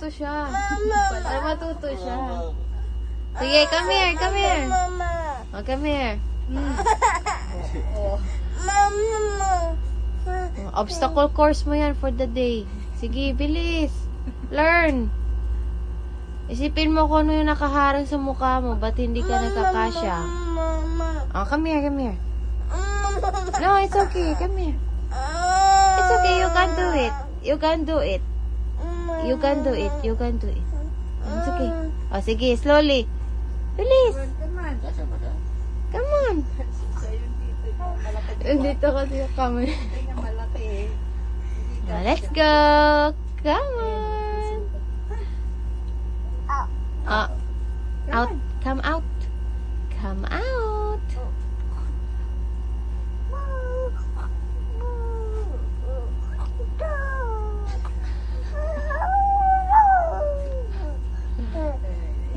siya. Para matuto siya. Sige, come here, come here. Oh, come here. Obstacle course mo yan for the day. Sige, bilis. Learn. Isipin mo kung ano yung nakaharang sa mukha mo. Ba't hindi ka nagkakasya? Oh, come here, come here. No, it's okay. Come here. It's okay. You can do it. You can do it. You can do it. You can do it. It's okay. Oh, sige. Slowly. Bilis. Come on. Dito kasi yung camera. Now, let's go. Come on. Out. Come out. Come out.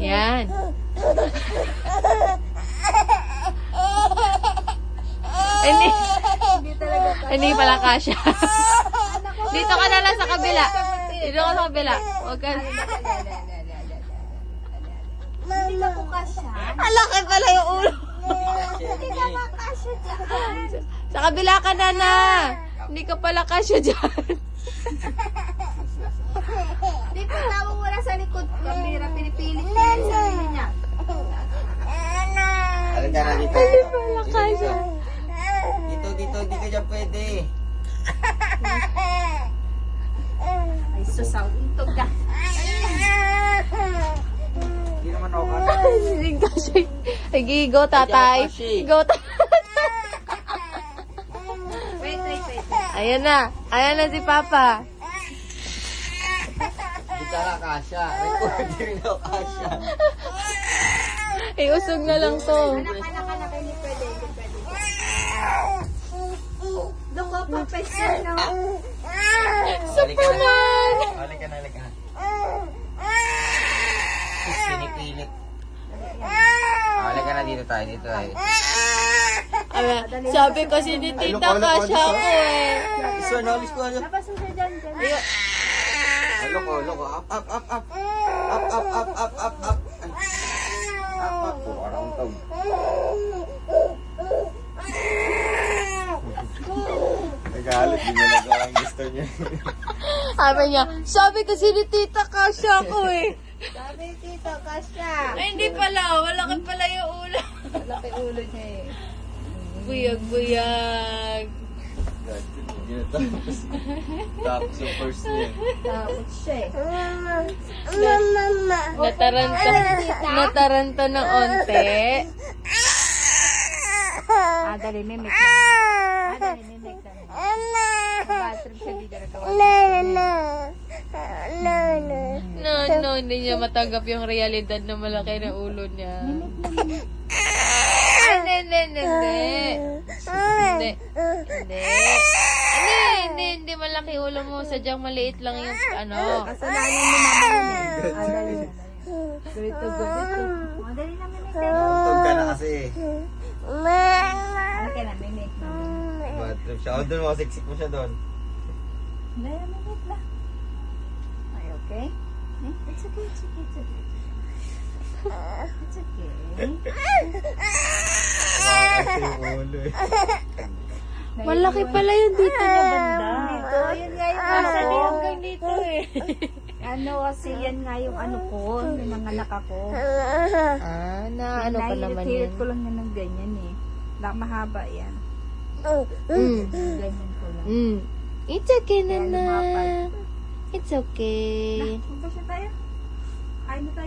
Yan. Hindi pala kasya. Dito ka na lang sa kabila. Dito ka sa kabila. Huwag ka. Hindi na po kasya. Alaki pala yung ulo. Hindi na ba kasya dyan? Sa kabila ka na. Hindi ka pala kasya dyan. Di po tawag wala sa likod. Kamera, pinipilit niya yung sarili niya. Alin ka na dito. Wala kasya. Dito, hindi ka dyan pwede. Ay, susaw. Intog ka. Hindi naman ako kasi. Hindi kasya. Sige, go tatay. Go tatay. Wait. Ayan na. Ayan na si Papa. Hindi ka na kasya. Hindi rin ako kasya. Iusog na lang to. Anak, hindi pwede. Doon ko pa pwede na. Superman! Alin ka na. Pinipilit. Alin ka na dito tayo. Sabi kasi ni Tita kasya ako eh. Isa, nalis ko. Labas mo siya dyan. Loko. Up. Puro ka na untog. Nagalit, di mo nagawa ang gusto niya. Sabi niya, sabi kasi ni Tita kasya ako eh. Sabi dito, kasya. Ay, hindi pala. Malaki pala yung ulo. Malaki ulo niya eh. Buyag. Hindi na tapos. Tapos yung first niya. Tapos siya eh. Nataranta ng onte. Dali, mimik lang. Dali, mimik lang. Bathroom siya dito No, hindi niya matanggap yung realidad na malaki na ulo niya. Ay, hindi malaki ulo mo. Sadyang maliit lang yung ano. Kasalanan mo naman yun eh. Dali. Ganito. Dali na, mimik lang. Untog ka na kasi. Ano ka na, mimik na. Bathroom siya. O, doon mo, siksik mo siya doon. Dali na, mimik lang. Ay, okay? It's okay. It's okay. Kumakas yung ulo eh. Malaki pala yung dito niya banda. Dito, yun nga yung Saan hanggang dito eh. ano kasi yan nga yung ano ko, yung mga anak ako. Ano pa naman yan? ko lang yan ng ganyan eh. Mahaba yan. Ganyan ko lang. It's okay, Nana. It's okay. Magpasya tayo? Kain na tayo.